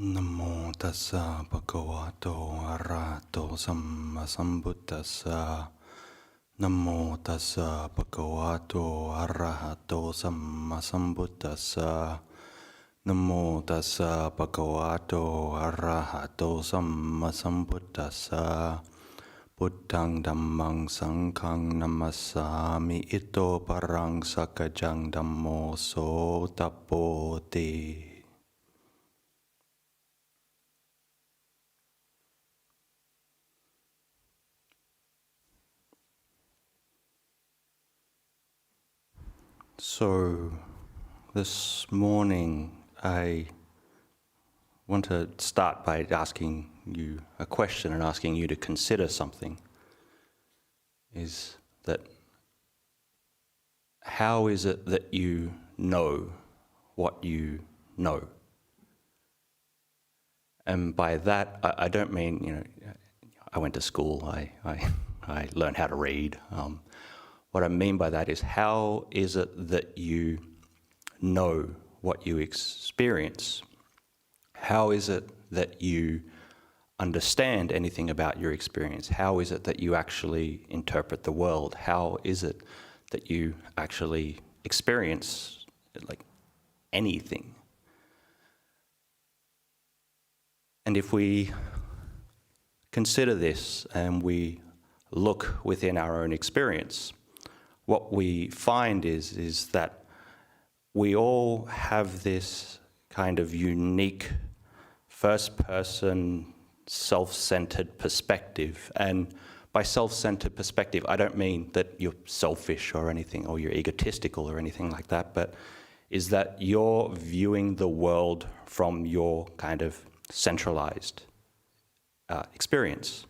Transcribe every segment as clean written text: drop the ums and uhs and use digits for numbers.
Namo tassa bhagavato arahato sammasambuddhassa. Namo tassa bhagavato arahato sammasambuddhassa. Namo tassa bhagavato arahato sammasambuddhassa. Buddhang dhammang sanghang namassami ito parang sakajang dhammo so tapoti. So, this morning I want to start by asking you a question and asking you to consider something. Is that how is it that you know what you know? And by that, I don't mean, I went to school, I learned how to read. What I mean by that is, how is it that you know what you experience? How is it that you understand anything about your experience? How is it that you actually interpret the world? How is it that you actually experience like anything? And if we consider this and we look within our own experience, what we find is that we all have this kind of unique first-person, self-centered perspective. And by self-centered perspective, I don't mean that you're selfish or anything, or you're egotistical or anything like that, but is that you're viewing the world from your kind of centralized experience.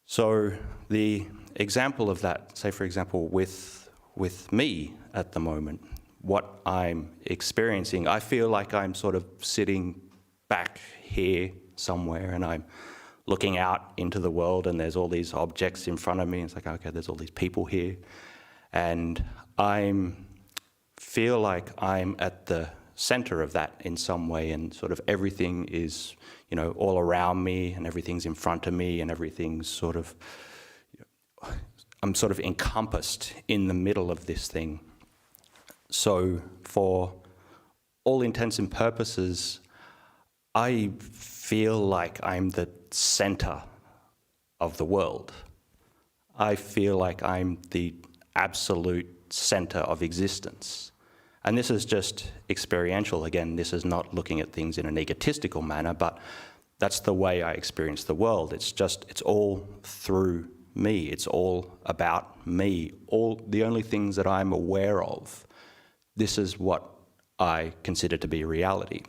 So the example of that, say for example, with me at the moment, what I'm experiencing, I feel like I'm sort of sitting back here somewhere and I'm looking out into the world and there's all these objects in front of me. It's like, okay, there's all these people here. And I feel like I'm at the center of that in some way, and sort of everything is, all around me and everything's in front of me and everything's sort of, I'm sort of encompassed in the middle of this thing. So for all intents and purposes, I feel like I'm the center of the world. I feel like I'm the absolute center of existence. And this is just experiential. Again, this is not looking at things in an egotistical manner, but that's the way I experience the world. It's all through me. It's all about me. The only things that I'm aware of, this is what I consider to be reality.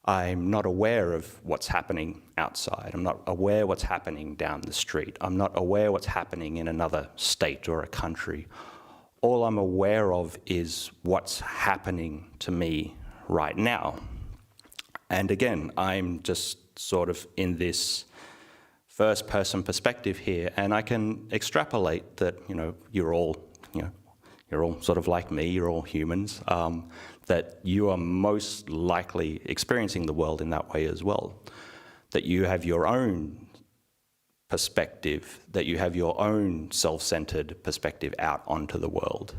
I'm not aware of what's happening outside. I'm not aware what's happening down the street. I'm not aware what's happening in another state or a country. All I'm aware of is what's happening to me right now. And again, I'm just sort of in this first-person perspective here, and I can extrapolate that, you're all sort of like me, you're all humans, that you are most likely experiencing the world in that way as well. That you have your own perspective, that you have your own self-centered perspective out onto the world.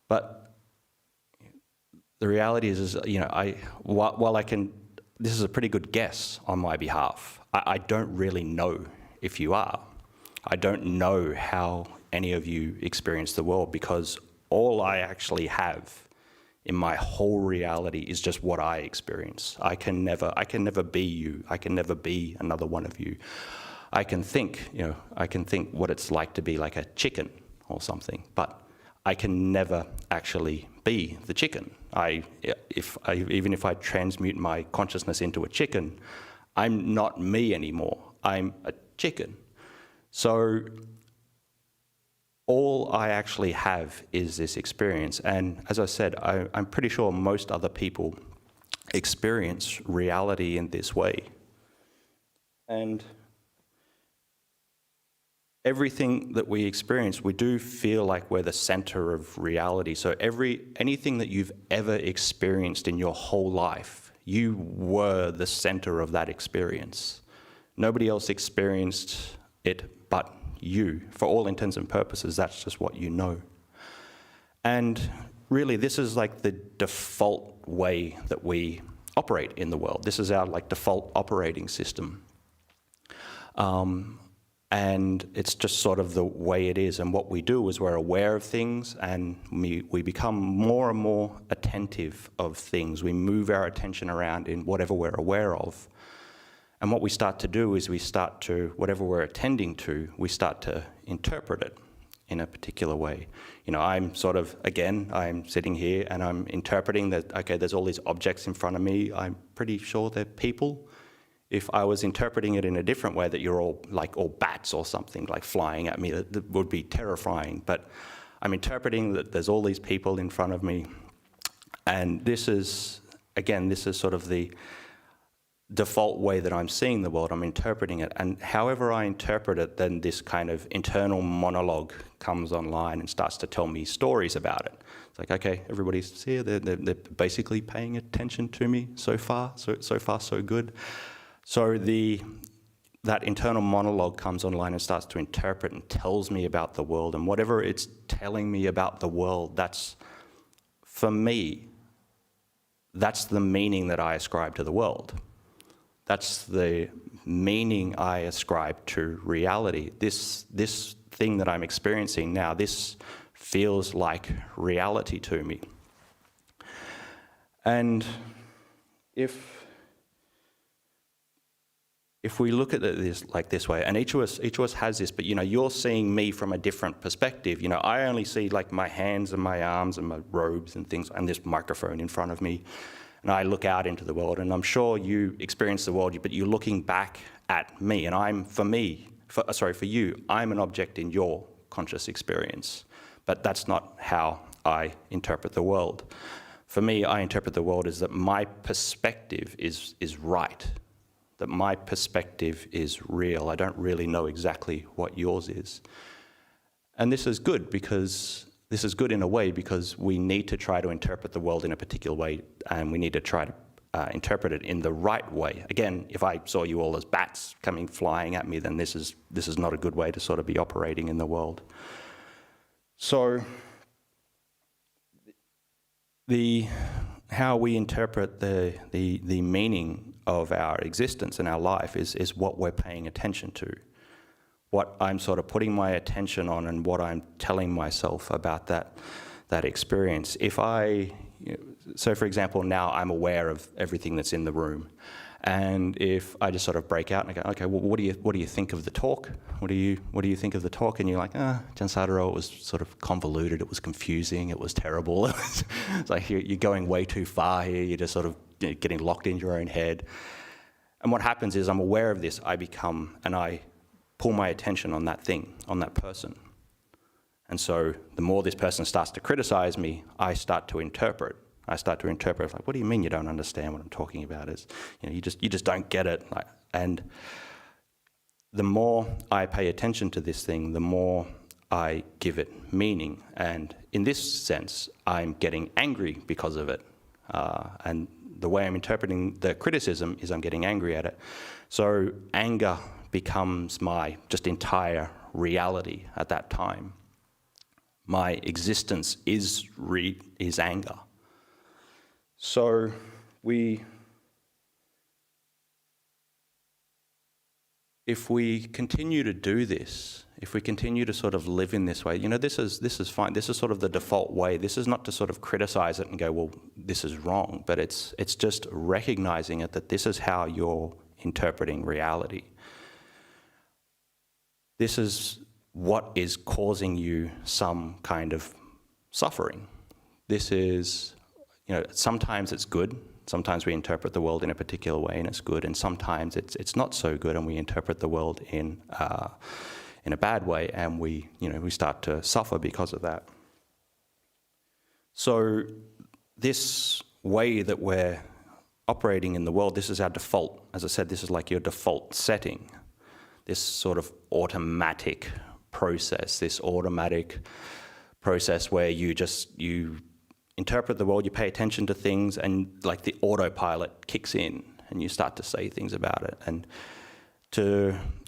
But the reality is while I can, this is a pretty good guess on my behalf, I don't really know if you are. I don't know how any of you experience the world, because all I actually have in my whole reality is just what I experience. I can never be you. I can never be another one of you. I can think what it's like to be like a chicken or something, but I can never actually be the chicken. Even if I transmute my consciousness into a chicken, I'm not me anymore. I'm a chicken. So all I actually have is this experience. And as I said, I'm pretty sure most other people experience reality in this way. And everything that we experience, we do feel like we're the center of reality. So anything that you've ever experienced in your whole life, you were the center of that experience. Nobody else experienced it but you. For all intents and purposes, that's just what you know. And really, this is like the default way that we operate in the world. This is our like default operating system. And it's just sort of the way it is. And what we do is we're aware of things, and we become more and more attentive of things. We move our attention around in whatever we're aware of. And what we start to do is whatever we're attending to, we start to interpret it in a particular way. I'm I'm sitting here and I'm interpreting that, okay, there's all these objects in front of me. I'm pretty sure they're people. If I was interpreting it in a different way, that you're all bats or something, like flying at me, that would be terrifying. But I'm interpreting that there's all these people in front of me. And this is sort of the default way that I'm seeing the world. I'm interpreting it. And however I interpret it, then this kind of internal monologue comes online and starts to tell me stories about it. It's like, okay, everybody's here. They're basically paying attention to me so far. So far, so good. So that internal monologue comes online and starts to interpret and tells me about the world. And whatever it's telling me about the world, for me, that's the meaning that I ascribe to the world. That's the meaning I ascribe to reality. This thing that I'm experiencing now, this feels like reality to me. And if we look at this like this way, and each of us has this, but you're seeing me from a different perspective. I only see like my hands and my arms and my robes and things, and this microphone in front of me, and I look out into the world, and I'm sure you experience the world, but you're looking back at me, and for you, I'm an object in your conscious experience, but that's not how I interpret the world. For me, I interpret the world as that my perspective is right. That my perspective is real. I don't really know exactly what yours is. And this is good in a way because we need to try to interpret the world in a particular way, and we need to try to interpret it in the right way. Again, if I saw you all as bats coming flying at me, then this is not a good way to sort of be operating in the world. So how we interpret the meaning of our existence and our life is what we're paying attention to, what I'm sort of putting my attention on, and what I'm telling myself about that experience. So for example, now I'm aware of everything that's in the room, and if I just sort of break out and I go, okay, well, what do you think of the talk? What do you think of the talk? And you're like, Ajahn Sādaro, it was sort of convoluted, it was confusing, it was terrible. It's like you're going way too far here. You're just sort of getting locked in your own head. And what happens is I'm aware of this, I pull my attention on that thing, on that person. And so the more this person starts to criticize me, I start to interpret. Like, what do you mean you don't understand what I'm talking about? You just don't get it. And the more I pay attention to this thing, the more I give it meaning. And in this sense, I'm getting angry because of it. And the way I'm interpreting the criticism is I'm getting angry at it. So anger becomes my just entire reality at that time. My existence is anger. So if we continue to do this, if we continue to sort of live in this way, this is fine. This is sort of the default way. This is not to sort of criticize it and go, well, this is wrong, but it's just recognizing it, that this is how you're interpreting reality. This is what is causing you some kind of suffering. This is, sometimes it's good. Sometimes we interpret the world in a particular way and it's good, and sometimes it's not so good and we interpret the world in a bad way, and we start to suffer because of that. So this way that we're operating in the world, this is our default. As I said, this is like your default setting. This sort of automatic process, this automatic process where you interpret the world, you pay attention to things, and like the autopilot kicks in and you start to say things about it. And to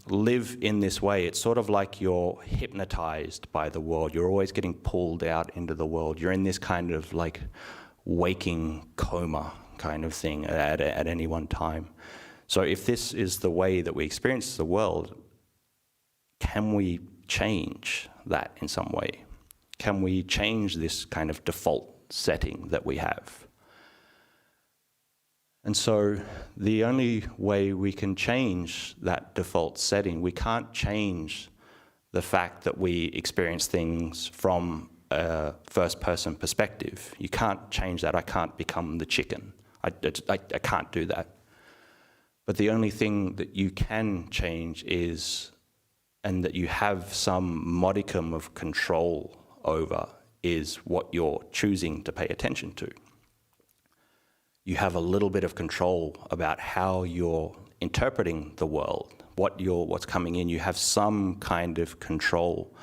live in this way, it's sort of like you're hypnotized by the world. You're always getting pulled out into the world. You're in this kind of like waking coma kind of thing at any one time. So if this is the way that we experience the world, can we change that in some way? Can we change this kind of default setting that we have? And so the only way we can change that default setting, we can't change the fact that we experience things from a first-person perspective. You can't change that. I can't become the chicken. I can't do that. But the only thing that you can change is, and that you have some modicum of control over, is what you're choosing to pay attention to. You have a little bit of control about how you're interpreting the world, what's coming in. You have some kind of control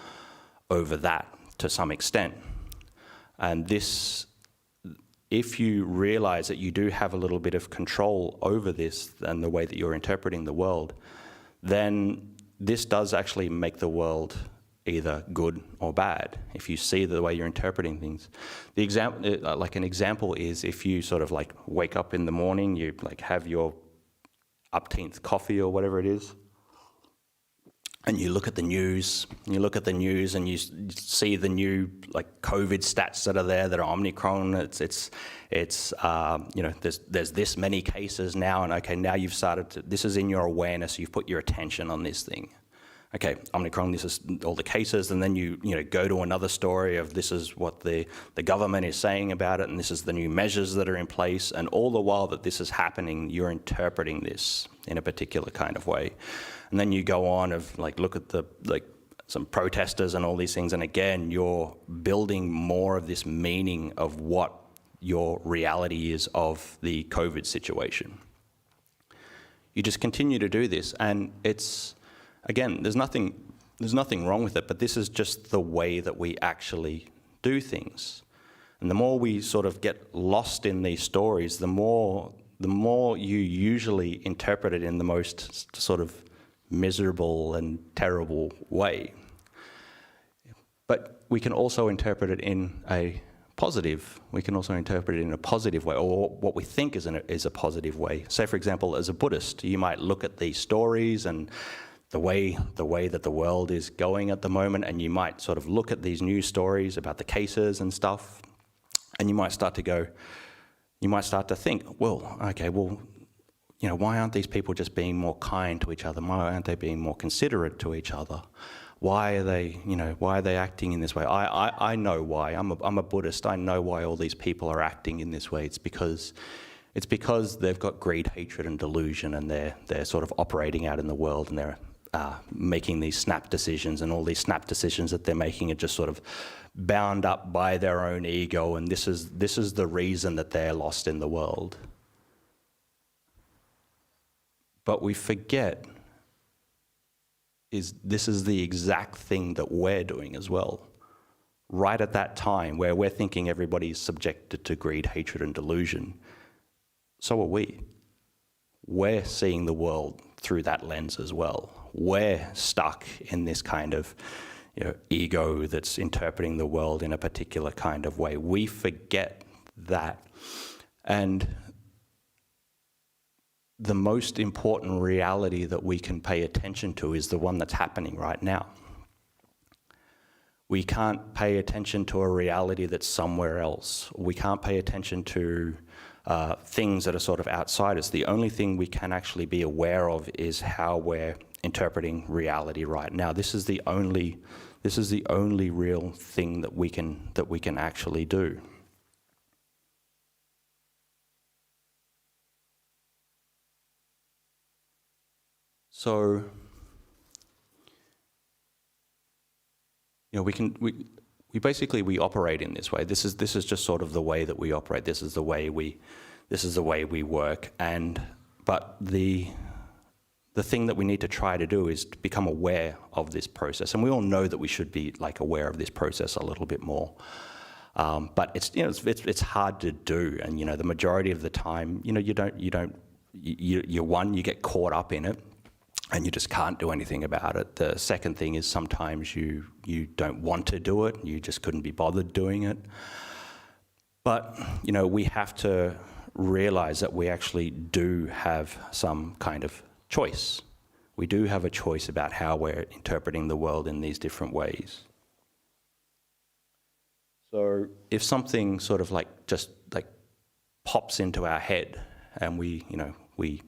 over that to some extent. And this, if you realize that you do have a little bit of control over this and the way that you're interpreting the world, then this does actually make the world either good or bad, if you see the way you're interpreting things. The example, like an example is if you sort of like wake up in the morning, you like have your upteenth coffee or whatever it is, and you look at the news, and you see the new like COVID stats that are there that are Omicron. It's there's this many cases now, and okay, now you've started to, this is in your awareness, you've put your attention on this thing. Okay, Omicron, this is all the cases, and then you go to another story of this is what the government is saying about it, and this is the new measures that are in place, and all the while that this is happening, you're interpreting this in a particular kind of way. And then you go on of like look at the like some protesters and all these things, and again you're building more of this meaning of what your reality is of the COVID situation. You just continue to do this, and it's, again, there's nothing wrong with it, but this is just the way that we actually do things. And the more we sort of get lost in these stories, the more you usually interpret it in the most sort of miserable and terrible way. But we can also interpret it in a positive. We can also interpret it in a positive way, or what we think is a positive way. Say, for example, as a Buddhist, you might look at these stories and the way that the world is going at the moment, and you might sort of look at these news stories about the cases and stuff, and you might start to think, well, okay, why aren't these people just being more kind to each other? Why aren't they being more considerate to each other? Why are they acting in this way? I know why. I'm a Buddhist. I know why all these people are acting in this way. It's because they've got greed, hatred, and delusion, and they're sort of operating out in the world, and they're making these snap decisions, and all these snap decisions that they're making are just sort of bound up by their own ego, and this is the reason that they're lost in the world. But we forget this is the exact thing that we're doing as well. Right at that time where we're thinking everybody's subjected to greed, hatred, and delusion, so are we. We're seeing the world through that lens as well. We're stuck in this kind of ego that's interpreting the world in a particular kind of way. We forget that. And the most important reality that we can pay attention to is the one that's happening right now. We can't pay attention to a reality that's somewhere else. We can't pay attention to things that are sort of outside us. The only thing we can actually be aware of is how we're interpreting reality right now. This is the only real thing that we can actually do. So, we basically operate in this way. This is just sort of the way that we operate. This is the way we work. But the the thing that we need to try to do is to become aware of this process. And we all know that we should be aware of this process a little bit more. But it's hard to do. And, the majority of the time, you get caught up in it and you just can't do anything about it. The second thing is sometimes you don't want to do it. You just couldn't be bothered doing it. But, we have to realize that we actually do have some kind of choice. We do have a choice about how we're interpreting the world in these different ways. So if something sort of just pops into our head and we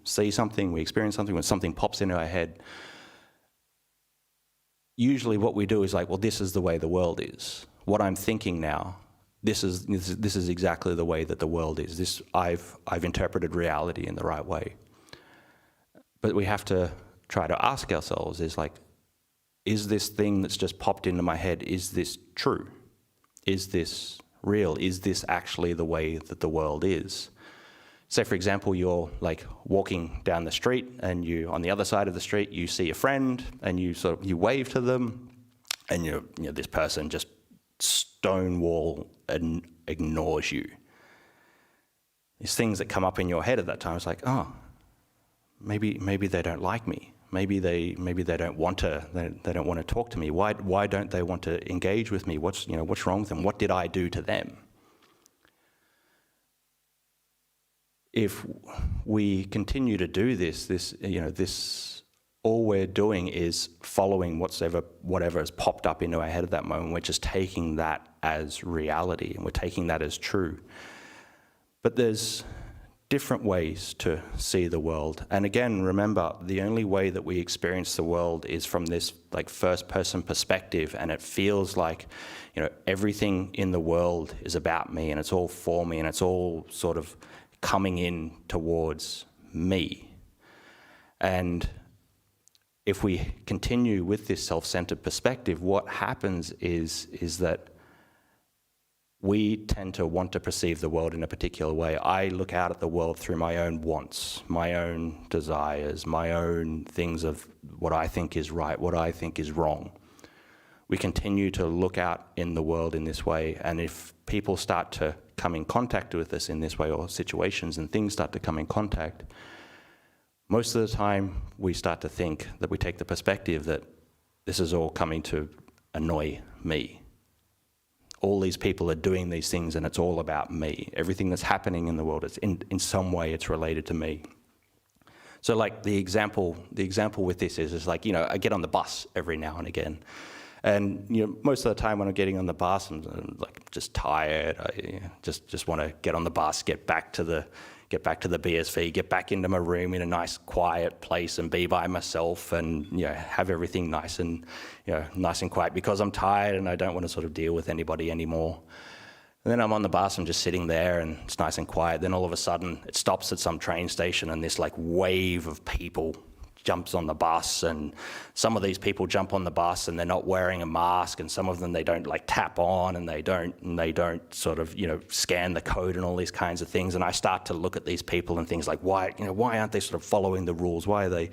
see something, we experience something, when something pops into our head, usually what we do is well, this is the way the world is. What I'm thinking now, this is exactly the way that the world is. I've interpreted reality in the right way. But we have to try to ask ourselves is this thing that's just popped into my head, is this true? Is this real? Is this actually the way that the world is? Say, for example, you're walking down the street and on the other side of the street, you see a friend and you wave to them and this person just stonewall and ignores you. These things that come up in your head at that time, it's maybe they don't like me. Maybe they don't want to talk to me. Why don't they want to engage with me? What's wrong with them? What did I do to them? If we continue to do this all we're doing is following whatever has popped up into our head at that moment. We're just taking that as reality and we're taking that as true. But there's different ways to see the world. And again, remember, the only way that we experience the world is from this first person perspective, and it feels everything in the world is about me and it's all for me and it's all sort of coming in towards me. And if we continue with this self-centered perspective, what happens is that we tend to want to perceive the world in a particular way. I look out at the world through my own wants, my own desires, my own things of what I think is right, what I think is wrong. We continue to look out in the world in this way, and if people start to come in contact with us in this way, or situations and things start to come in contact, most of the time we start to think that we take the perspective that this is all coming to annoy me. All these people are doing these things and it's all about me. Everything that's happening in the world, is in some way it's related to me. So the example with this is I get on the bus every now and again. And most of the time when I'm getting on the bus, I'm just tired. I just want to get on the bus, get back to the BSV, get back into my room in a nice quiet place and be by myself and have everything nice and quiet, because I'm tired and I don't want to sort of deal with anybody anymore. And then I'm on the bus, I'm just sitting there and it's nice and quiet. Then all of a sudden it stops at some train station and this wave of people jumps on the bus, and some of these people jump on the bus and they're not wearing a mask, and some of them they don't tap on, and they don't sort of scan the code and all these kinds of things. And I start to look at these people and things why aren't they sort of following the rules? Why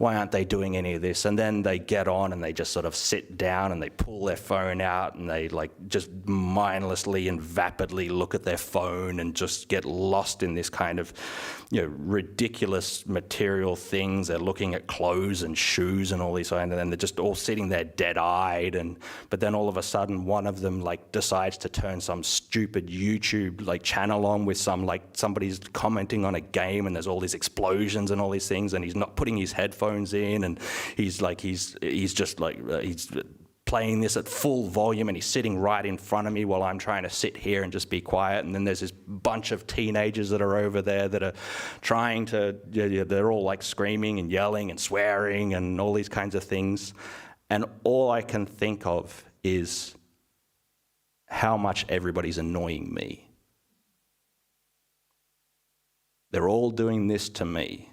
aren't they doing any of this? And then they get on and they just sort of sit down and they pull their phone out and they just mindlessly and vapidly look at their phone and just get lost in this kind of ridiculous material things. They're looking at clothes and shoes and all these, and then they're just all sitting there dead-eyed. But then all of a sudden, one of them decides to turn some stupid YouTube channel on with somebody's commenting on a game, and there's all these explosions and all these things, and he's not putting his headphones in, and he's playing this at full volume, and he's sitting right in front of me while I'm trying to sit here and just be quiet. And then there's this bunch of teenagers that are over there that are trying to, they're all screaming and yelling and swearing and all these kinds of things. And all I can think of is how much everybody's annoying me. They're all doing this to me.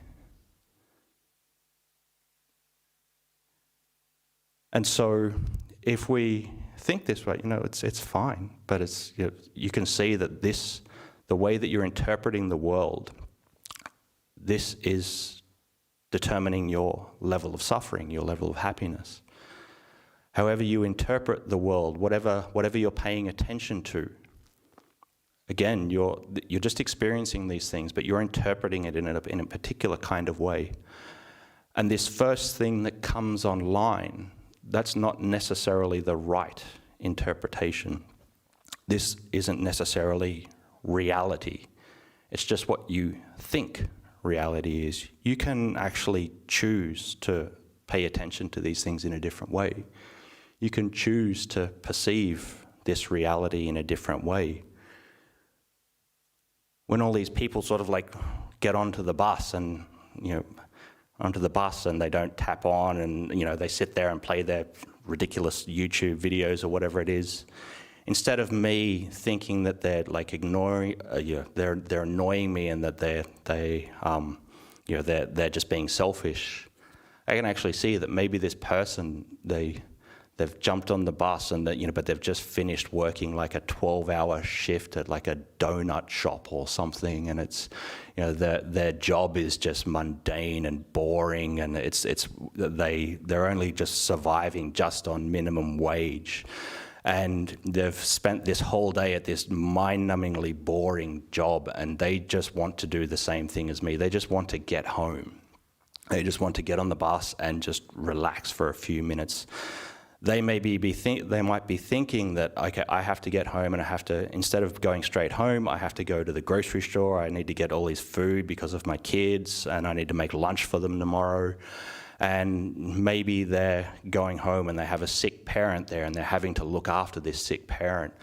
And so if we think this way, it's fine, but it's you can see that the way that you're interpreting the world, this is determining your level of suffering, your level of happiness. However you interpret the world, whatever you're paying attention to, again, you're just experiencing these things, but you're interpreting it in a particular kind of way. And this first thing that comes online, that's not necessarily the right interpretation. This isn't necessarily reality. It's just what you think reality is. You can actually choose to pay attention to these things in a different way. You can choose to perceive this reality in a different way. When all these people sort of like get onto the bus and, they don't tap on and, they sit there and play their ridiculous YouTube videos or whatever it is, instead of me thinking that they're like ignoring, they're annoying me and that they're just being selfish, I can actually see that maybe this person, they've jumped on the bus and but they've just finished working like a 12-hour shift at like a donut shop or something, and it's their job is just mundane and boring, and they're only just surviving just on minimum wage, and they've spent this whole day at this mind-numbingly boring job, and they just want to do the same thing as me. They just want to get home. They just want to get on the bus and just relax for a few minutes. They might be thinking that, okay, I have to get home and I have to, instead of going straight home, I have to go to the grocery store. I need to get all this food because of my kids, and I need to make lunch for them tomorrow. And maybe they're going home and they have a sick parent there and they're having to look after this sick parent.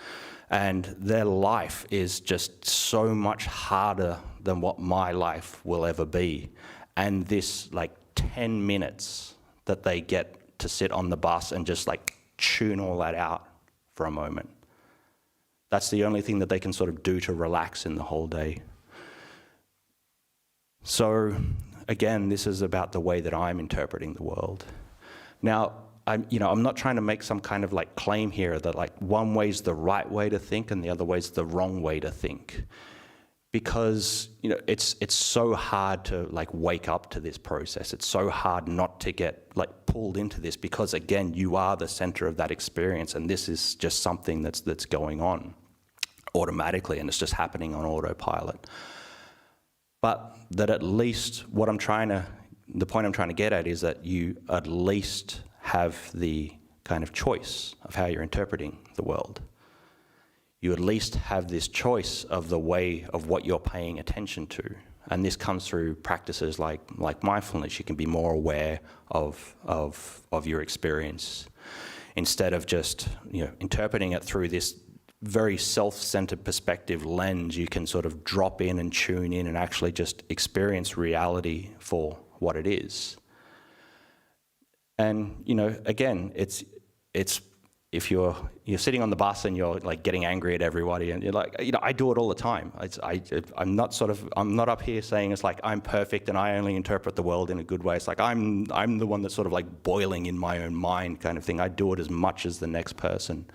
And their life is just so much harder than what my life will ever be. And this like 10 minutes that they get to sit on the bus and just like tune all that out for a moment. That's the only thing that they can sort of do to relax in the whole day. So again, this is about the way that I'm interpreting the world. Now, I'm not trying to make some kind of like claim here that like one way's the right way to think and the other way's the wrong way to think. Because it's so hard to like wake up to this process. It's so hard not to get like pulled into this, because again, you are the center of that experience, and this is just something that's going on automatically, and it's just happening on autopilot. But that at least the point I'm trying to get at is that you at least have the kind of choice of how you're interpreting the world. You at least have this choice of the way of what you're paying attention to. And this comes through practices like mindfulness. You can be more aware of your experience instead of just interpreting it through this very self-centered perspective lens. You can sort of drop in and tune in and actually just experience reality for what it is. And again, it's if you're sitting on the bus and you're like getting angry at everybody, and you're like, I do it all the time. I'm not up here saying it's like I'm perfect and I only interpret the world in a good way. It's like I'm the one that's sort of like boiling in my own mind kind of thing. I do it as much as the next person.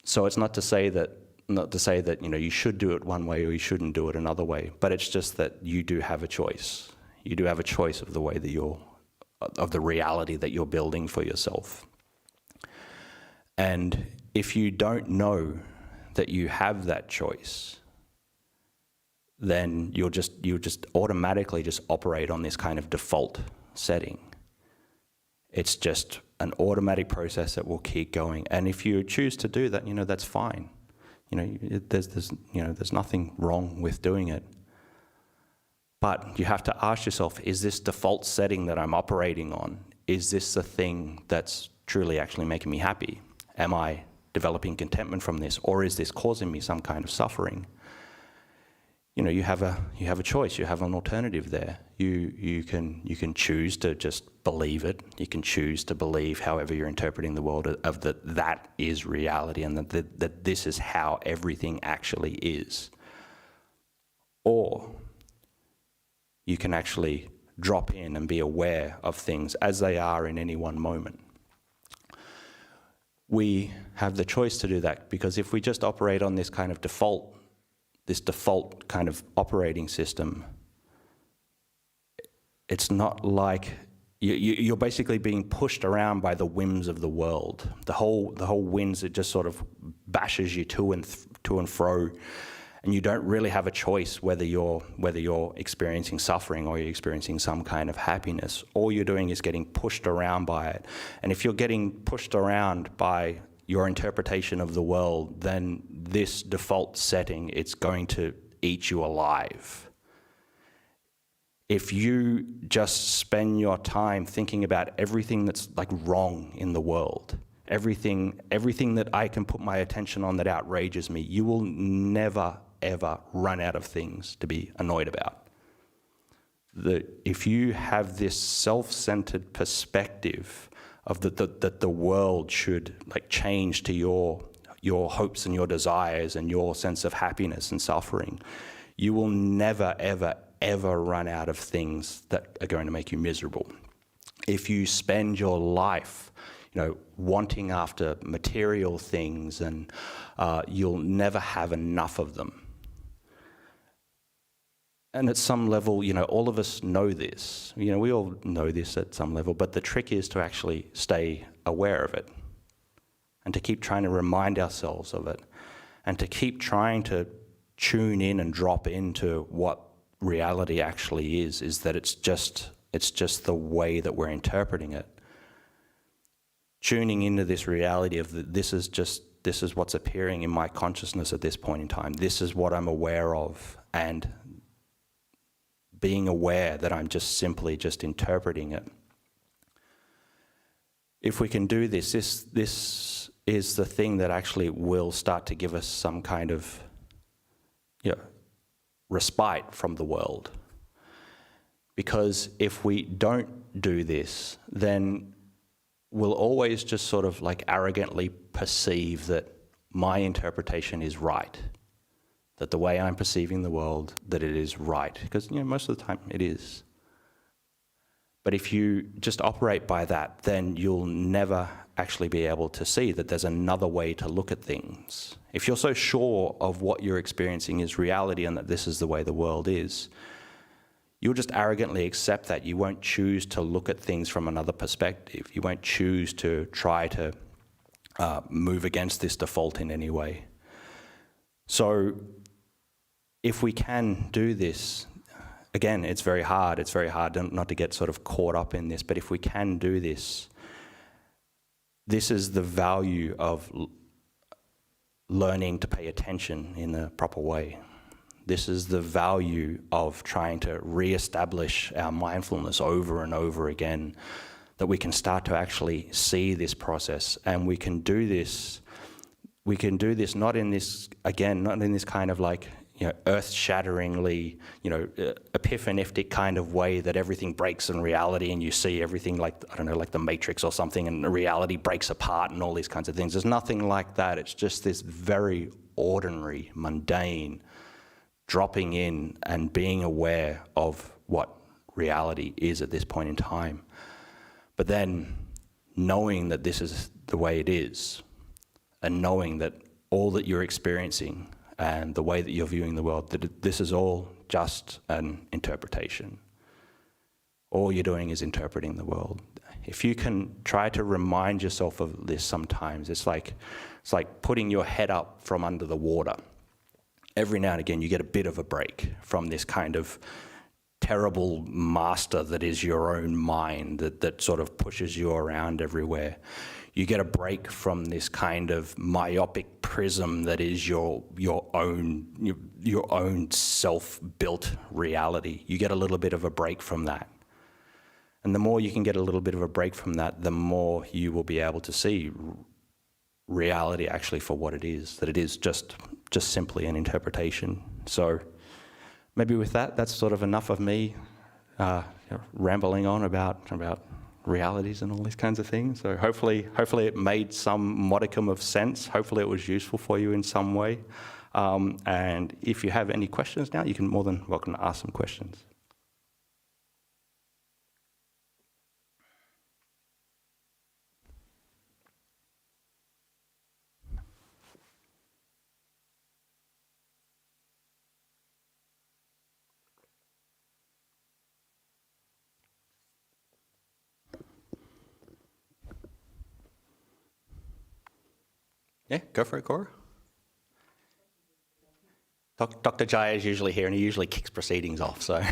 So it's not to say that you should do it one way or you shouldn't do it another way, but it's just that you do have a choice. You do have a choice of the way that of the reality that you're building for yourself. And if you don't know that you have that choice, then you'll just automatically just operate on this kind of default setting. It's just an automatic process that will keep going. And if you choose to do that, that's fine. There's nothing wrong with doing it. But you have to ask yourself, is this default setting that I'm operating on, is this the thing that's truly actually making me happy? Am I developing contentment from this, or is this causing me some kind of suffering? You have a choice. You have an alternative there. You can choose to just believe it. You can choose to believe, however you're interpreting the world, of that is reality, and that this is how everything actually is. Or you can actually drop in and be aware of things as they are in any one moment. We have the choice to do that, because if we just operate on this kind of default kind of operating system, it's not like you're basically being pushed around by the whims of the world. The whole winds, it just sort of bashes you to and fro, and you don't really have a choice whether you're experiencing suffering or you're experiencing some kind of happiness. All you're doing is getting pushed around by it. And if you're getting pushed around by your interpretation of the world, then this default setting, it's going to eat you alive. If you just spend your time thinking about everything that's like wrong in the world, everything that I can put my attention on that outrages me, you will never, ever run out of things to be annoyed about. If you have this self-centered perspective of that the world should like change to your hopes and your desires and your sense of happiness and suffering, you will never, ever run out of things that are going to make you miserable. If you spend your life, wanting after material things, and you'll never have enough of them. And at some level, all of us know this. We all know this at some level, but the trick is to actually stay aware of it and to keep trying to remind ourselves of it and to keep trying to tune in and drop into what reality actually is that it's just the way that we're interpreting it. Tuning into this reality of this is what's appearing in my consciousness at this point in time. This is what I'm aware of, and being aware that I'm just simply interpreting it. If we can do this is the thing that actually will start to give us some kind of respite from the world. Because if we don't do this, then we'll always just sort of like arrogantly perceive that my interpretation is right, that the way I'm perceiving the world, that it is right, because most of the time it is. But if you just operate by that, then you'll never actually be able to see that there's another way to look at things. If you're so sure of what you're experiencing is reality and that this is the way the world is, you'll just arrogantly accept that. You won't choose to look at things from another perspective. You won't choose to try to move against this default in any way. So if we can do this, again, it's very hard. It's very hard not to get sort of caught up in this, but if we can do this, this is the value of learning to pay attention in the proper way. This is the value of trying to re-establish our mindfulness over and over again, that we can start to actually see this process. And we can do this not in this kind of like, earth-shatteringly, epiphanistic kind of way that everything breaks in reality and you see everything like the Matrix or something, and reality breaks apart and all these kinds of things. There's nothing like that. It's just this very ordinary, mundane, dropping in and being aware of what reality is at this point in time. But then knowing that this is the way it is, and knowing that all that you're experiencing and the way that you're viewing the world, that this is all just an interpretation. All you're doing is interpreting the world. If you can try to remind yourself of this sometimes, it's like putting your head up from under the water. Every now and again you get a bit of a break from this kind of terrible master that is your own mind that sort of pushes you around everywhere. You get a break from this kind of myopic prism that is your own self-built reality. You get a little bit of a break from that. And the more you can get a little bit of a break from that, the more you will be able to see reality actually for what it is, that it is just simply an interpretation. So maybe with that, that's sort of enough of me rambling on about realities and all these kinds of things. So hopefully it made some modicum of sense. Hopefully it was useful for you in some way. And if you have any questions now, you can more than welcome to ask some questions. Yeah, go for it, Cora. Dr. Jaya is usually here and he usually kicks proceedings off, so.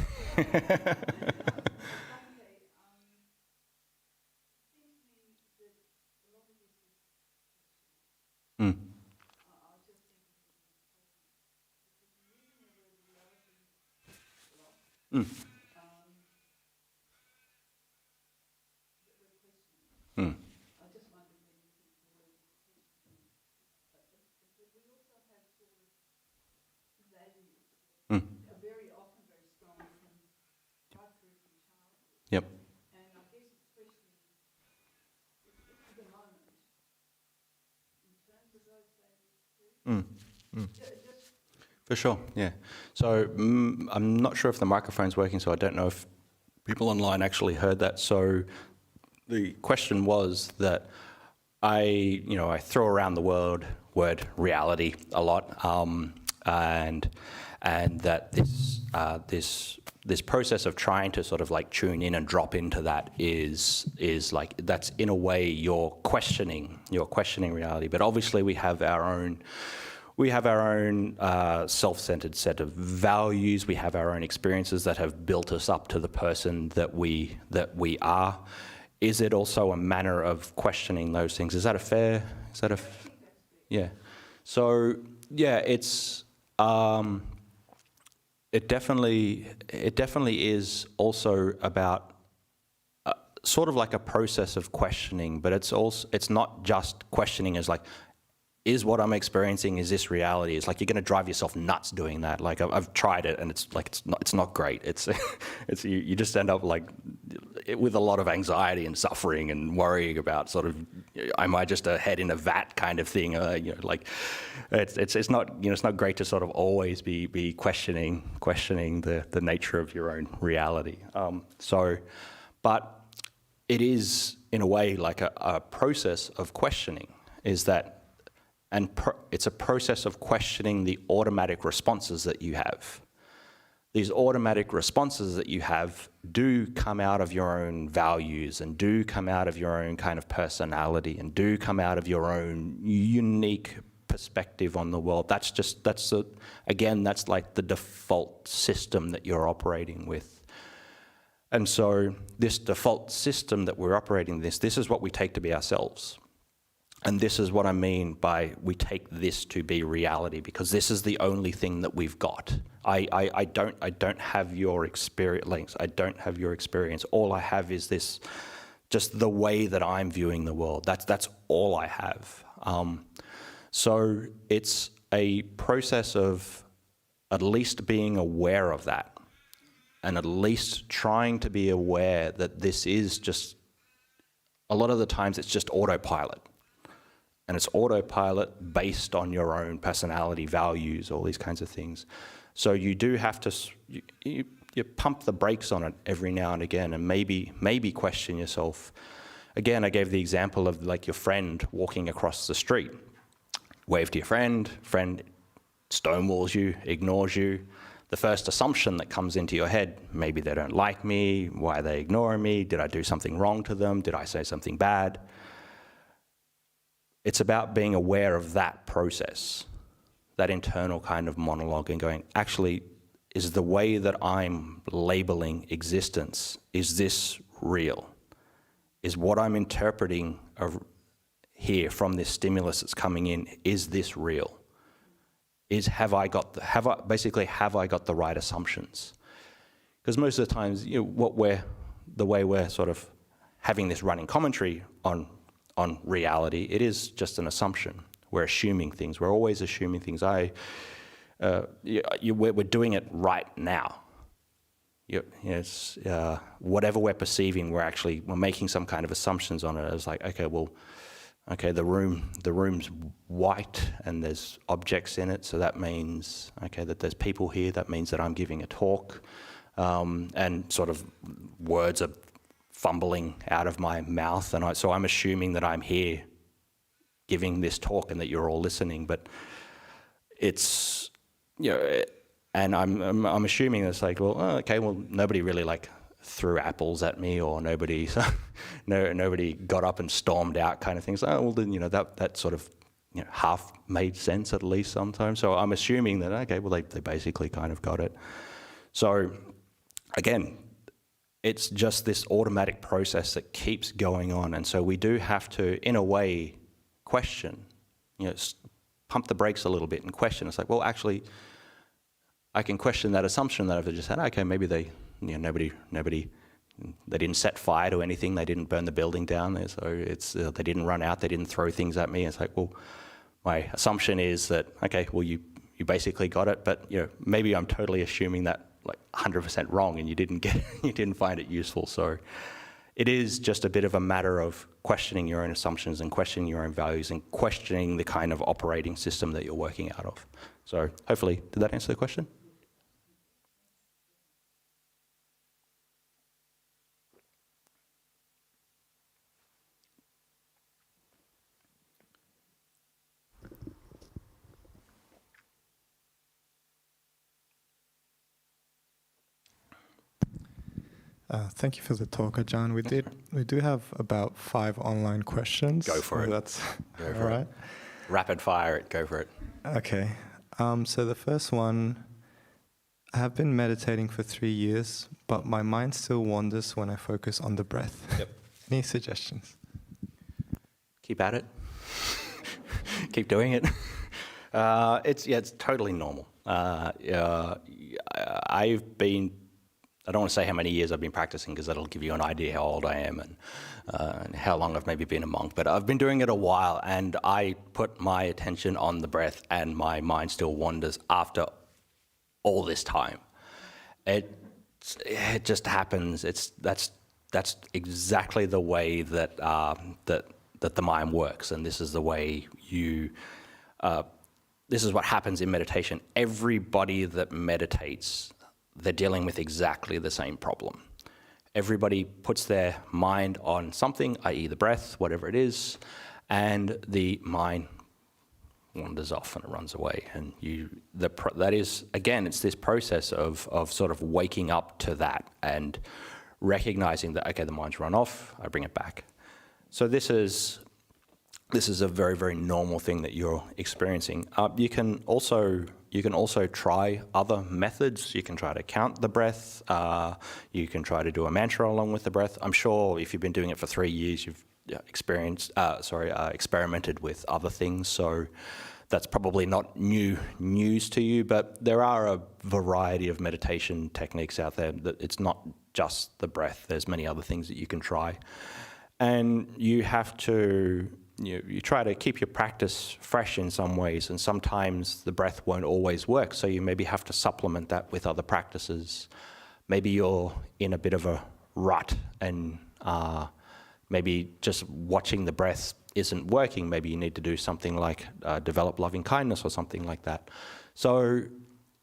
Mm. Mm. Mm. Mm. Yep. Mm. Mm. For sure, yeah. So I'm not sure if the microphone's working, so I don't know if people online actually heard that. So the question was that I throw around the word reality a lot, and that this process of trying to sort of like tune in and drop into that is like, that's in a way you're questioning reality. But obviously we have our own self-centered set of values. We have our own experiences that have built us up to the person that we are. Is it also a manner of questioning those things? Is that a fair? Yeah. So yeah, it's it definitely is also about sort of like a process of questioning, but it's not just questioning as like, is what I'm experiencing, is this reality? It's like you're going to drive yourself nuts doing that. Like I've tried it, and it's not great. It's you just end up like with a lot of anxiety and suffering and worrying about sort of, am I just a head in a vat kind of thing? Like it's not it's not great to sort of always be questioning the nature of your own reality. But it is in a way like a process of questioning. Is that. And it's a process of questioning the automatic responses that you have. These automatic responses that you have do come out of your own values and do come out of your own kind of personality and do come out of your own unique perspective on the world. That's like the default system that you're operating with. And so this default system that we're operating this is what we take to be ourselves. And this is what I mean by we take this to be reality, because this is the only thing that we've got. I don't have your experience. I don't have your experience. All I have is this, just the way that I'm viewing the world. That's all I have. So it's a process of at least being aware of that, and at least trying to be aware that this is just, a lot of the times it's just autopilot. And it's autopilot based on your own personality, values, all these kinds of things. So you do have to, you pump the brakes on it every now and again, and maybe question yourself. Again, I gave the example of like your friend walking across the street. Wave to your friend stonewalls you, ignores you. The first assumption that comes into your head, maybe they don't like me, why are they ignoring me, did I do something wrong to them, did I say something bad? It's about being aware of that process, that internal kind of monologue, and going, actually, is the way that I'm labeling existence, is this real? Is what I'm interpreting here from this stimulus that's coming in, is this real? Have I got the right assumptions? Because most of the times, the way we're sort of having this running commentary on reality, it is just an assumption. We're assuming things. We're always assuming things. We're doing it right now. Whatever we're perceiving, we're making some kind of assumptions on it. It's like, the room's white and there's objects in it, so that means that there's people here. That means that I'm giving a talk, and sort of words are fumbling out of my mouth, and so I'm assuming that I'm here giving this talk and that you're all listening. But it's, and I'm assuming it's like, nobody really like threw apples at me, or nobody got up and stormed out, kind of things. Oh, well, then that sort of half made sense at least sometimes. So I'm assuming that, okay, well, they basically kind of got it. So again, it's just this automatic process that keeps going on. And so we do have to, in a way, question, pump the brakes a little bit and question. It's like, well, actually, I can question that assumption that I've just had, okay, maybe nobody, they didn't set fire to anything, they didn't burn the building down there, so it's they didn't run out, they didn't throw things at me. It's like, well, my assumption is that, okay, well, you basically got it, but maybe I'm totally assuming that like 100% wrong, and you didn't find it useful. So it is just a bit of a matter of questioning your own assumptions and questioning your own values and questioning the kind of operating system that you're working out of. So hopefully, did that answer the question? Thank you for the talk, Ajahn. We do have about 5 online questions. Go for it. That's go for it. Rapid fire it. Go for it. Okay. So the first one, I have been meditating for 3 years, but my mind still wanders when I focus on the breath. Yep. Any suggestions? Keep at it. Keep doing it. It's totally normal. I don't want to say how many years I've been practicing because that'll give you an idea how old I am and how long I've maybe been a monk. But I've been doing it a while, and I put my attention on the breath, and my mind still wanders after all this time. It just happens. That's exactly the way that the mind works, and this is the way this is what happens in meditation. Everybody that meditates, they're dealing with exactly the same problem. Everybody puts their mind on something, i.e. the breath, whatever it is, and the mind wanders off and it runs away. And that is, again, it's this process of sort of waking up to that and recognizing that, okay, the mind's run off, I bring it back. So this is a very, very normal thing that you're experiencing. You can also try other methods. You can try to count the breath. You can try to do a mantra along with the breath. I'm sure if you've been doing it for 3 years, you've experimented with other things. So that's probably not news to you. But there are a variety of meditation techniques out there. That it's not just the breath. There's many other things that you can try, and you have to. You try to keep your practice fresh in some ways, and sometimes the breath won't always work, so you maybe have to supplement that with other practices. Maybe you're in a bit of a rut, and maybe just watching the breath isn't working. Maybe you need to do something like develop loving kindness or something like that. So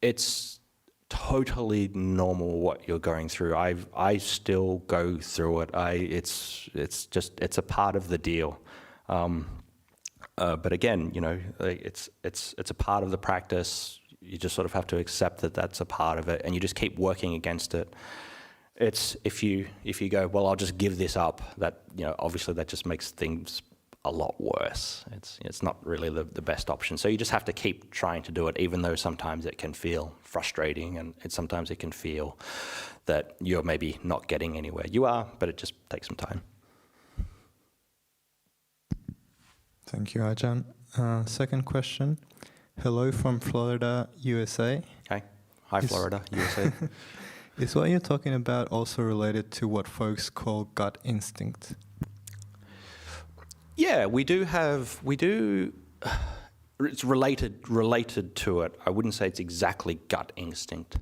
it's totally normal what you're going through. I still go through it. It's a part of the deal. But again, it's a part of the practice. You just sort of have to accept that that's a part of it, and you just keep working against it. It's if you go, well, I'll just give this up. That obviously that just makes things a lot worse. It's not really the best option. So you just have to keep trying to do it, even though sometimes it can feel frustrating, and sometimes it can feel that you're maybe not getting anywhere. You are, but it just takes some time. Thank you, Ajahn. Second question. Hello from Florida, USA. Hi. Hi, Florida, USA. Is what you're talking about also related to what folks call gut instinct? Yeah, we do. It's related to it. I wouldn't say it's exactly gut instinct,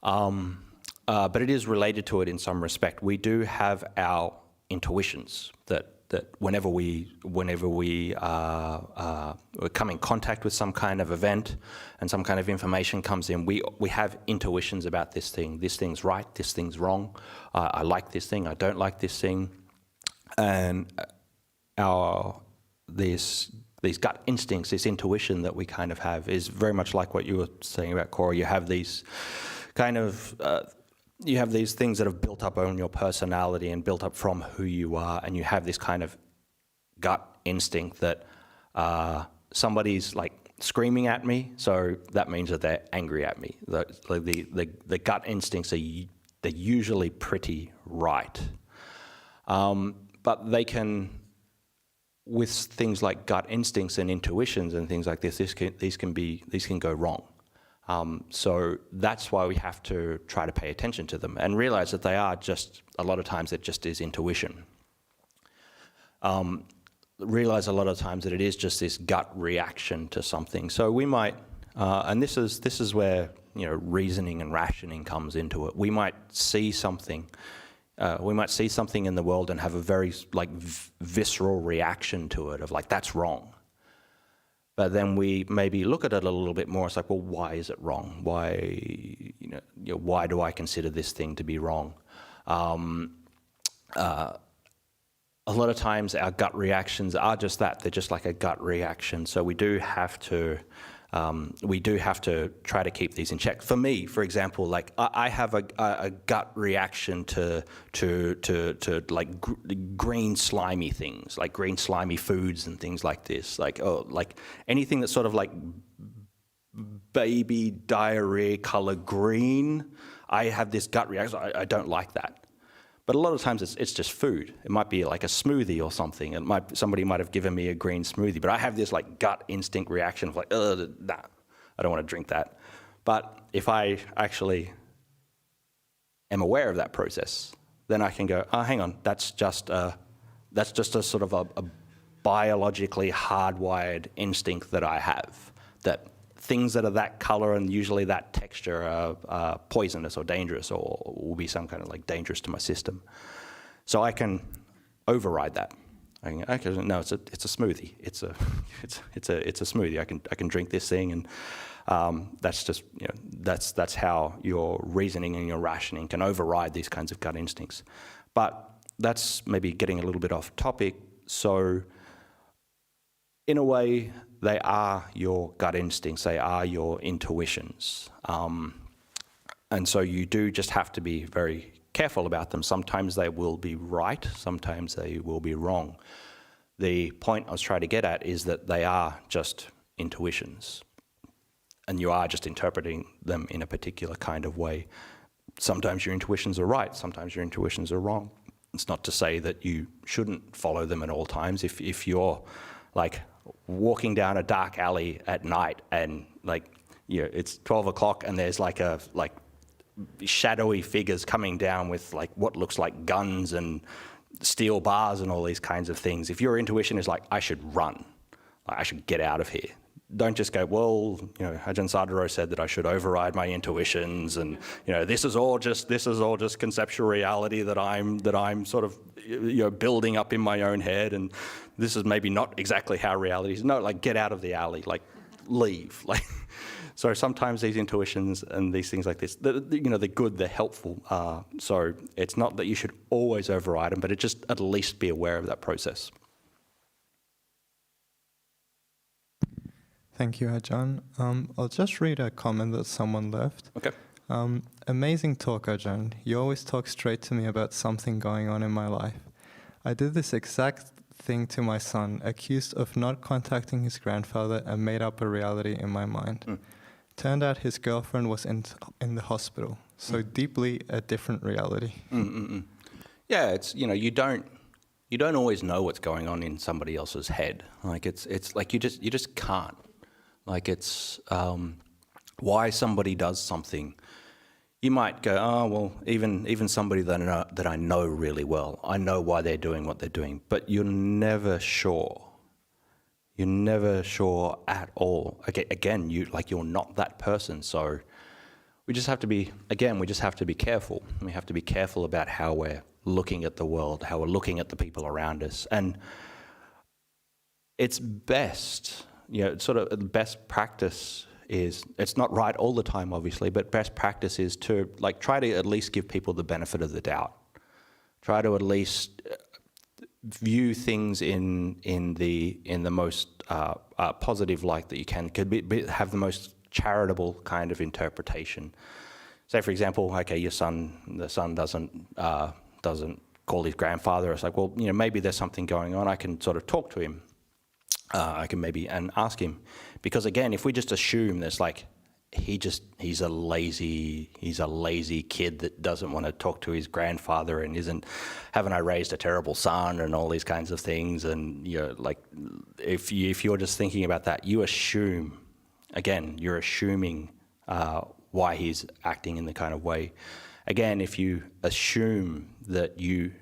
but it is related to it in some respect. We do have our intuitions that whenever we come in contact with some kind of event and some kind of information comes in, we have intuitions about this thing. This thing's right, this thing's wrong. I like this thing, I don't like this thing. And these gut instincts, this intuition that we kind of have is very much like what you were saying about Cora. You have these kind of you have these things that have built up on your personality and built up from who you are, and you have this kind of gut instinct that somebody's like screaming at me, so that means that they're angry at me. The gut instincts they're usually pretty right, but they can, with things like gut instincts and intuitions and things like this, these can go wrong. So that's why we have to try to pay attention to them and realize that they are just, a lot of times it just is intuition. Realize a lot of times that it is just this gut reaction to something. So we might, and this is where, you know, reasoning and rationing comes into it. We might see something in the world and have a very like visceral reaction to it of like, that's wrong. But then we maybe look at it a little bit more. It's like, well, why is it wrong? Why do I consider this thing to be wrong? A lot of times our gut reactions are just that. They're just like a gut reaction. So we do have to try to keep these in check. For me, for example, like I have a gut reaction to like green slimy things, like green slimy foods and things like this. Like anything that's sort of like baby diarrhea color green. I have this gut reaction. I don't like that. But a lot of times it's just food. It might be like a smoothie or something. Somebody might have given me a green smoothie, but I have this like gut instinct reaction of like, nah, I don't want to drink that. But if I actually am aware of that process, then I can go, oh, hang on, that's just a sort of a biologically hardwired instinct that I have, that things that are that color and usually that texture are poisonous or dangerous or will be some kind of like dangerous to my system. So I can override that. I can, okay, no, it's a smoothie. It's a smoothie. I can drink this thing, and that's just, you know, that's how your reasoning and your rationing can override these kinds of gut instincts. But that's maybe getting a little bit off topic. So in a way, they are your gut instincts, they are your intuitions. And so you do just have to be very careful about them. Sometimes they will be right, sometimes they will be wrong. The point I was trying to get at is that they are just intuitions, and you are just interpreting them in a particular kind of way. Sometimes your intuitions are right, sometimes your intuitions are wrong. It's not to say that you shouldn't follow them at all times. If you're like walking down a dark alley at night and like, you know, it's 12 o'clock and there's like shadowy figures coming down with like what looks like guns and steel bars and all these kinds of things. If your intuition is like, I should run, like, I should get out of here. Don't just go, well, you know, Ajahn Sādaro said that I should override my intuitions, and you know, this is all just conceptual reality that I'm sort of, you know, building up in my own head, and this is maybe not exactly how reality is. No, like, get out of the alley, like, leave. Like, so sometimes these intuitions and these things like this, you know, they're good, they're helpful. So it's not that you should always override them, but it just at least be aware of that process. Thank you, Ajahn. I'll just read a comment that someone left. Okay. Amazing talk, Ajahn. You always talk straight to me about something going on in my life. I did this exact thing to my son, accused of not contacting his grandfather, and made up a reality in my mind. Turned out his girlfriend was in the hospital, so deeply a different reality. Yeah, it's, you know, you don't always know what's going on in somebody else's head. Like it's like you just can't. Like it's why somebody does something. You might go, oh well, even somebody that I know really well, I know why they're doing what they're doing, but you're never sure. You're never sure at all. Again, you're not that person. So we just have to be careful. We have to be careful about how we're looking at the world, how we're looking at the people around us, and it's best. You know, sort of the best practice is, it's not right all the time, obviously, but best practice is to like try to at least give people the benefit of the doubt. Try to at least view things in the most positive light that you can. Have the most charitable kind of interpretation. Say, for example, okay, the son doesn't call his grandfather. It's like, well, you know, maybe there's something going on. I can sort of talk to him. I can maybe and ask him, because again, if we just assume there's like he's a lazy kid that doesn't want to talk to his grandfather and haven't I raised a terrible son and all these kinds of things, and like if you're just thinking about that, you're assuming why he's acting in the kind of way. Again, if you assume that you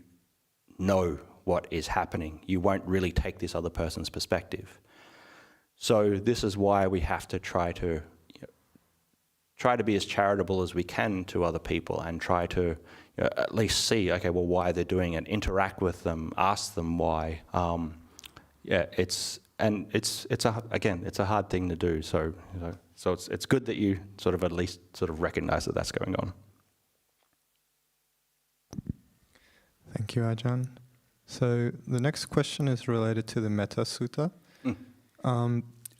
know what is happening, you won't really take this other person's perspective. So this is why we have to try to be as charitable as we can to other people, and try to at least see, okay, well, why they're doing it, interact with them, ask them why. It's a hard thing to do. So it's good that you sort of at least sort of recognize that that's going on. Thank you, Ajahn. So the next question is related to the Metta Sutta.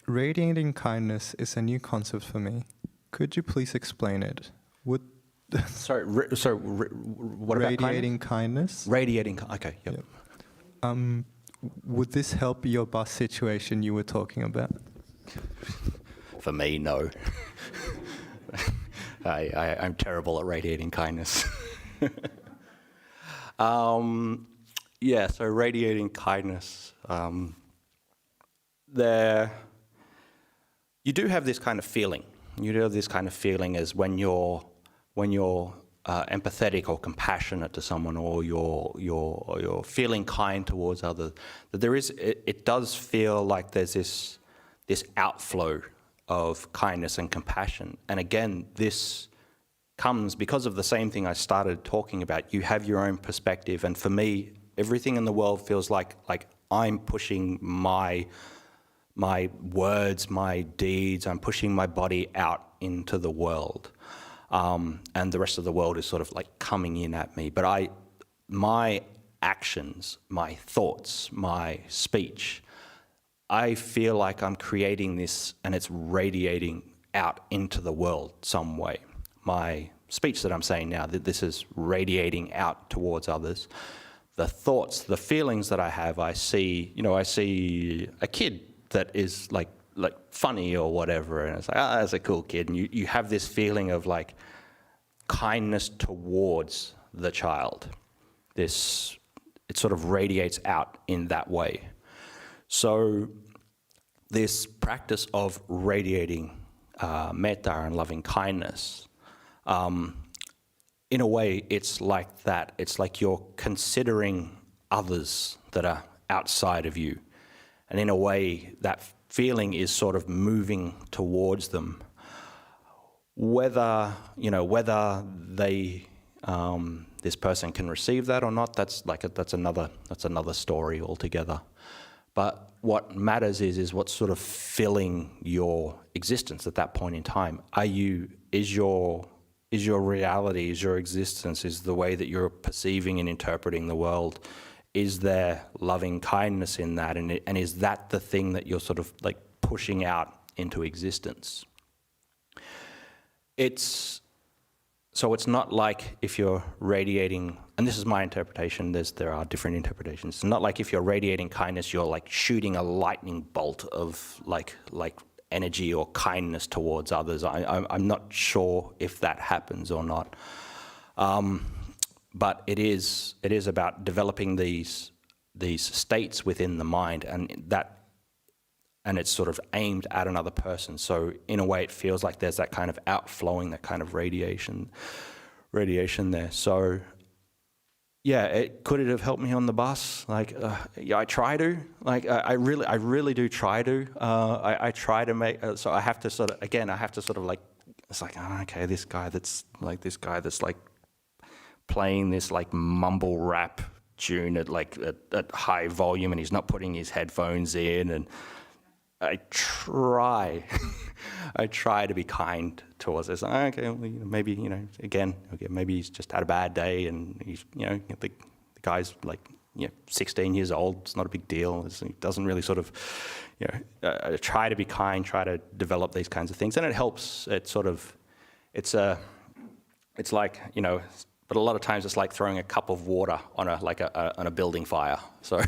Radiating kindness is a new concept for me. Could you please explain it? What about radiating kindness? Radiating, okay, yep. Would this help your bus situation you were talking about? For me, no. I'm terrible at radiating kindness. So radiating kindness. You do have this kind of feeling. You do have this kind of feeling as when you're empathetic or compassionate to someone, or you're feeling kind towards others. That it does feel like there's this outflow of kindness and compassion. And again, this comes because of the same thing I started talking about. You have your own perspective, and for me, everything in the world feels like I'm pushing my words, my deeds, I'm pushing my body out into the world. And the rest of the world is sort of like coming in at me. But my actions, my thoughts, my speech, I feel like I'm creating this and it's radiating out into the world some way. My speech that I'm saying now, that this is radiating out towards others. The thoughts, the feelings that I have, I see a kid that is like funny or whatever, and it's like, that's a cool kid, and you have this feeling of like kindness towards the child. It sort of radiates out in that way. So this practice of radiating metta and loving kindness, in a way, it's like that. It's like you're considering others that are outside of you. And in a way, that feeling is sort of moving towards them. Whether they, this person can receive that or not, that's another story altogether. But what matters is what's sort of filling your existence at that point in time. Is your reality, is your existence, is the way that you're perceiving and interpreting the world, is there loving kindness in that, and is that the thing that you're sort of like pushing out into existence? It's not like if you're radiating, and this is my interpretation, there are different interpretations. It's not like if you're radiating kindness, you're like shooting a lightning bolt of like energy or kindness towards others. I'm not sure if that happens or not. But it is about developing these states within the mind, and it's sort of aimed at another person. So in a way, it feels like there's that kind of outflowing, that kind of radiation there. So could it have helped me on the bus? I try to. I really do try to. I try to make. So I have to sort of like. It's like, okay, this guy that's like playing this like mumble rap tune at high volume, and he's not putting his headphones in, and I try to be kind towards this. Okay, well, maybe maybe he's just had a bad day, and he's the guy's like 16 years old. It's not a big deal. He doesn't really sort of try to be kind, try to develop these kinds of things, and it helps. It's like But a lot of times it's like throwing a cup of water on a building fire. So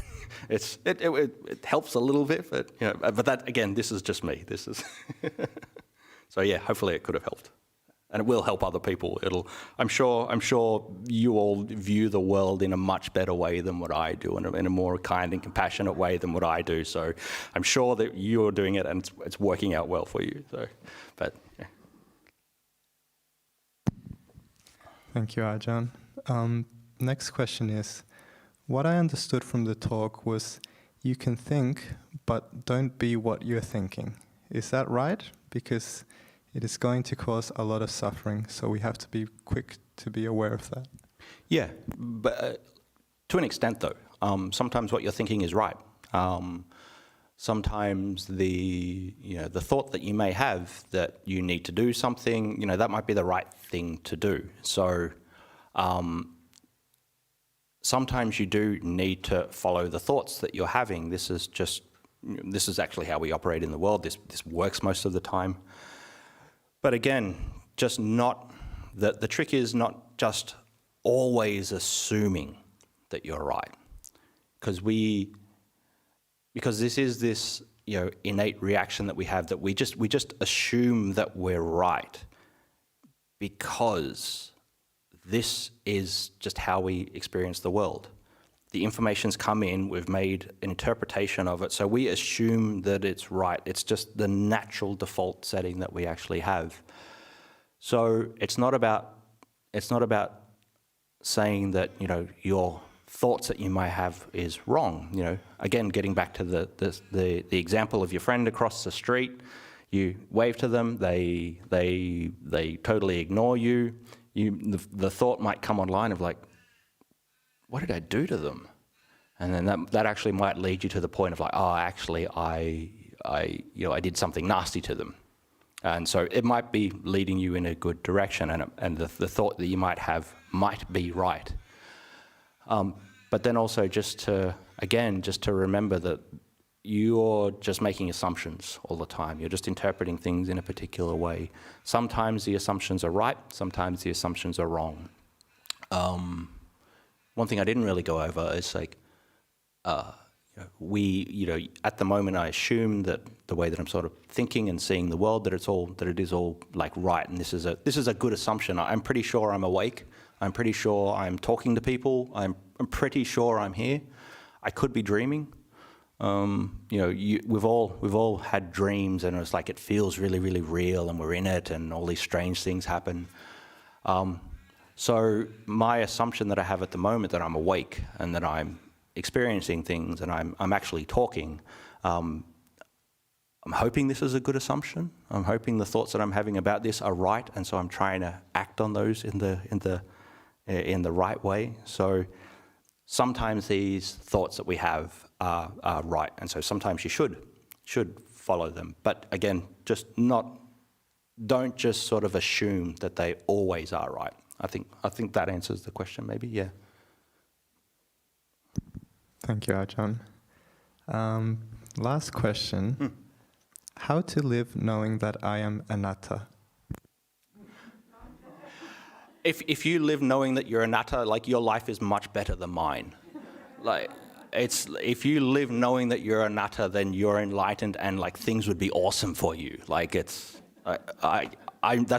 it helps a little bit, but but that again, this is just me. This is so yeah. Hopefully it could have helped, and it will help other people. I'm sure you all view the world in a much better way than what I do, in a more kind and compassionate way than what I do. So I'm sure that you're doing it and it's working out well for you. So, but yeah. Thank you, Ajahn. Next question is, what I understood from the talk was you can think, but don't be what you're thinking. Is that right? Because it is going to cause a lot of suffering, so we have to be quick to be aware of that. Yeah, but to an extent though. Sometimes what you're thinking is right. Sometimes the thought that you may have that you need to do something, that might be the right thing to do. So sometimes you do need to follow the thoughts that you're having. This is actually how we operate in the world. This works most of the time. But again, just not the trick is not just always assuming that you're right, because this is this innate reaction that we have, that we just assume that we're right because this is just how we experience the world. The information's come in, we've made an interpretation of it, so we assume that it's right. It's just the natural default setting that we actually have. So it's not about saying that your thoughts that you might have is wrong. Again, getting back to the example of your friend across the street, you wave to them, they totally ignore you. The thought might come online of like, what did I do to them? And then that actually might lead you to the point of like, oh, actually, I did something nasty to them. And so it might be leading you in a good direction, and the thought that you might have might be right. But then also just to remember that you're just making assumptions all the time. You're just interpreting things in a particular way. Sometimes the assumptions are right, sometimes the assumptions are wrong. One thing I didn't really go over is like, at the moment I assume that the way that I'm sort of thinking and seeing the world, that it is all like right, and this is a good assumption. I'm pretty sure I'm awake. I'm pretty sure I'm talking to people. I'm pretty sure I'm here. I could be dreaming. We've all had dreams, and it's like it feels really, really real, and we're in it, and all these strange things happen. So my assumption that I have at the moment, that I'm awake and that I'm experiencing things and I'm actually talking, I'm hoping this is a good assumption. I'm hoping the thoughts that I'm having about this are right, and so I'm trying to act on those in the right way. So sometimes these thoughts that we have are right, and so sometimes you should follow them. But again, don't just sort of assume that they always are right. I think that answers the question, maybe. Yeah. Thank you, Ajahn. Last question. How to live knowing that I am anatta? If you live knowing that you're anatta, like your life is much better than mine. Like if you live knowing that you're anatta, then you're enlightened, and like things would be awesome for you. Like that's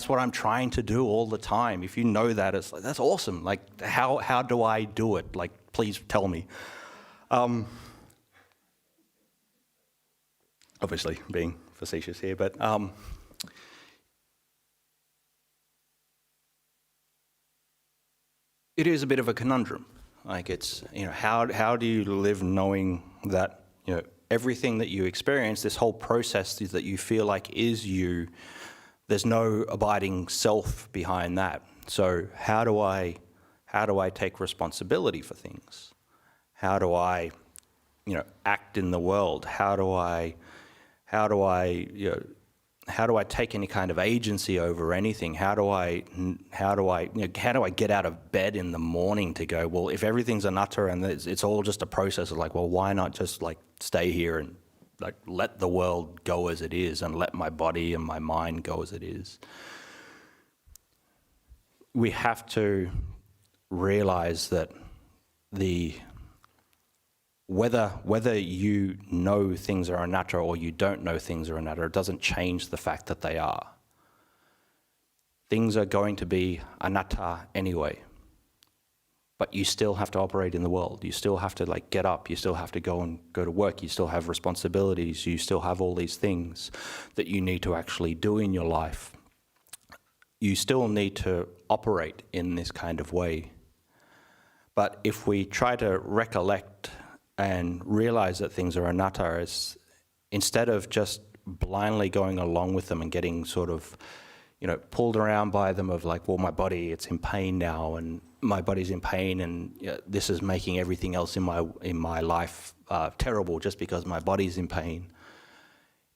what I'm trying to do all the time. If you know that, it's like, that's awesome. Like how do I do it? Like, please tell me. Obviously being facetious here, but it is a bit of a conundrum. Like it's, how do you live knowing that, everything that you experience, this whole process that you feel like is you, there's no abiding self behind that. So how do I take responsibility for things? How do I, act in the world? How do I take any kind of agency over anything? How do I get out of bed in the morning to go, well, if everything's anatta and it's all just a process of like, well, why not just like stay here and like let the world go as it is and let my body and my mind go as it is? We have to realize that whether you know things are anatta or you don't know things are anatta, it doesn't change the fact that they are. Things are going to be anatta anyway. But you still have to operate in the world. You still have to get up. You still have to go to work. You still have responsibilities. You still have all these things that you need to actually do in your life. You still need to operate in this kind of way. But if we try to recollect and realize that things are anatta, instead of just blindly going along with them and getting sort of, pulled around by them of well, my body, it's in pain now, and my body's in pain, and this is making everything else in my life terrible just because my body's in pain.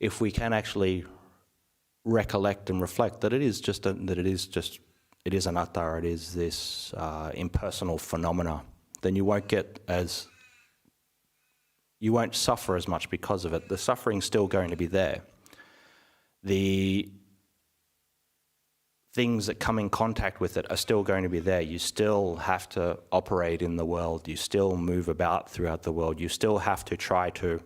If we can actually recollect and reflect that it is anatta, it is this impersonal phenomena, then you won't suffer as much because of it. The suffering's still going to be there. The things that come in contact with it are still going to be there. You still have to operate in the world. You still move about throughout the world. You still have to try to,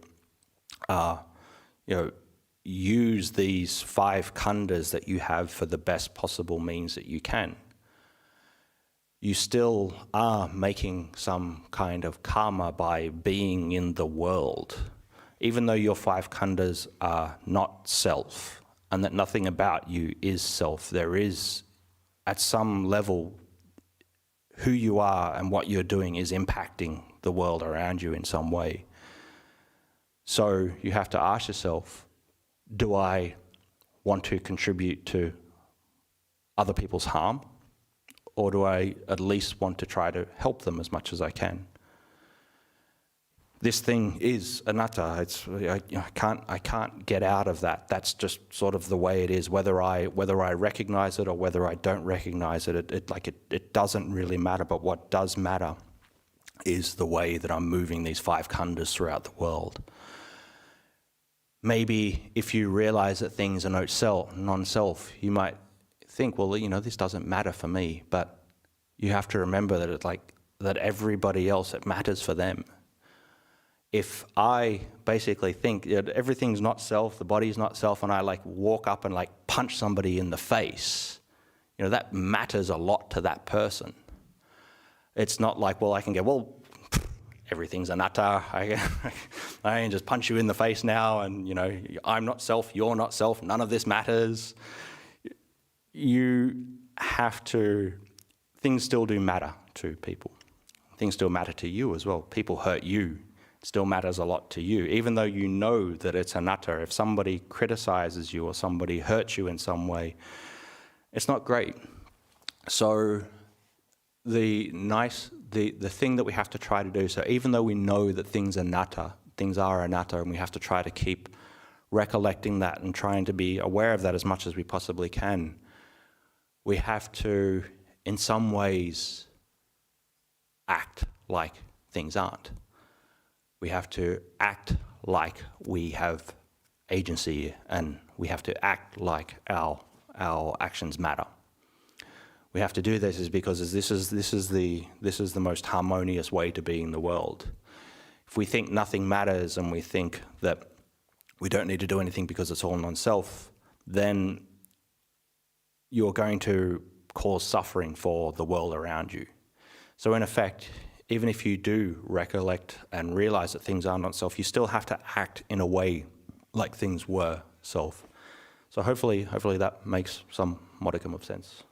use these 5 khandhas that you have for the best possible means that you can. You still are making some kind of karma by being in the world, even though your 5 khandhas are not self, and that nothing about you is self. There is, at some level, who you are and what you're doing is impacting the world around you in some way. So you have to ask yourself, do I want to contribute to other people's harm? Or do I at least want to try to help them as much as I can? This thing is anatta. I can't get out of that. That's just sort of the way it is. Whether I recognize it or whether I don't recognize it, it doesn't really matter. But what does matter is the way that I'm moving these 5 khandhas throughout the world. Maybe if you realize that things are non-self, you might think, well, this doesn't matter for me. But you have to remember that that everybody else, it matters for them. If I basically think that everything's not self, the body's not self, and I walk up and punch somebody in the face, that matters a lot to that person. It's not I can go, everything's anatta. I can just punch you in the face now, and I'm not self, you're not self, none of this matters. You have to. Things still do matter to people. Things still matter to you as well. People hurt you. It still matters a lot to you, even though you know that it's anatta. If somebody criticizes you or somebody hurts you in some way, it's not great. So the thing that we have to try to do, so even though we know that things are anatta, and we have to try to keep recollecting that and trying to be aware of that as much as we possibly can, we have to, in some ways, act like things aren't. We have to act like we have agency, and we have to act like our actions matter. We have to do this because this is the most harmonious way to be in the world. If we think nothing matters and we think that we don't need to do anything because it's all non-self, then you're going to cause suffering for the world around you. So in effect, even if you do recollect and realize that things are not self, you still have to act in a way like things were self. So hopefully that makes some modicum of sense.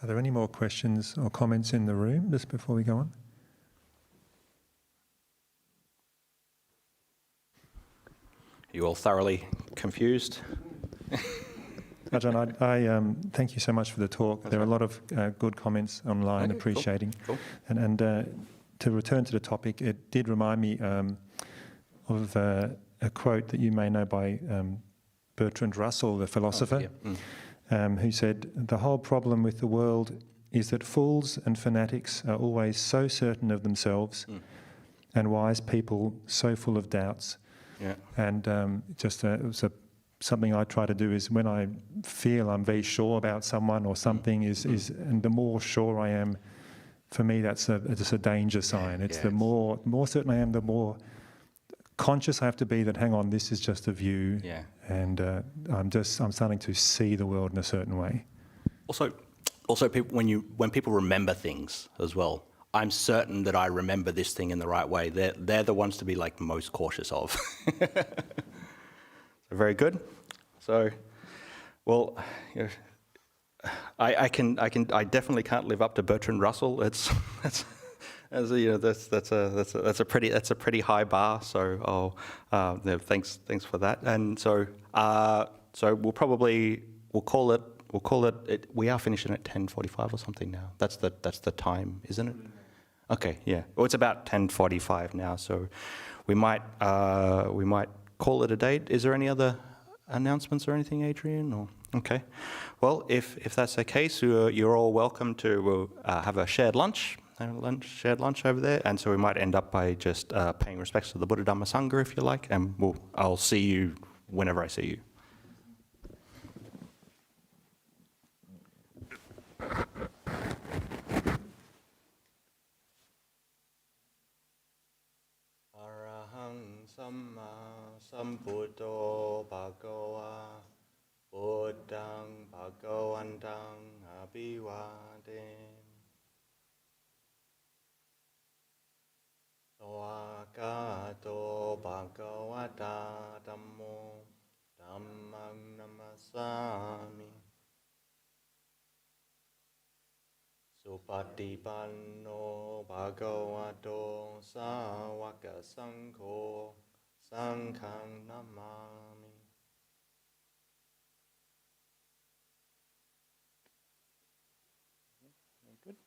Are there any more questions or comments in the room just before we go on? Are you all thoroughly confused? Ajahn, I thank you so much for the talk. There are a lot of good comments online, okay, appreciating. Cool. And to return to the topic, it did remind me of a quote that you may know by Bertrand Russell, the philosopher, who said, "The whole problem with the world is that fools and fanatics are always so certain of themselves, and wise people so full of doubts." Yeah. And it was a something I try to do is when I feel I'm very sure about someone or something and the more sure I am, for me that's just a danger sign. It's the more certain I am, the more conscious I have to be that, hang on, this is just a view, and I'm starting to see the world in a certain way. Also, people, when people remember things as well, I'm certain that I remember this thing in the right way. They're the ones to be like most cautious of. Very good. So, well, I definitely can't live up to Bertrand Russell. That's a pretty high bar. So thanks for that. And so we'll call it. We are finishing at 10:45 or something now. That's the time, isn't it? Okay, yeah. Well, it's about 10:45 now, so we might call it a day. Is there any other announcements or anything, Adrian? Or okay. Well, if that's the case, you're all welcome to have a shared lunch. Shared lunch over there, and so we might end up by just paying respects to the Buddha Dhamma Sangha, if you like, and I'll see you whenever I see you. Arahang Samma Sambuddho Bhagava Buddhang Bhagavantang Abhivadem Swagato Bhagavata Dhammo Dhammang Namasami Supatipanno Bhagavato Sāvaka Sangho Sanghang Namami. Good.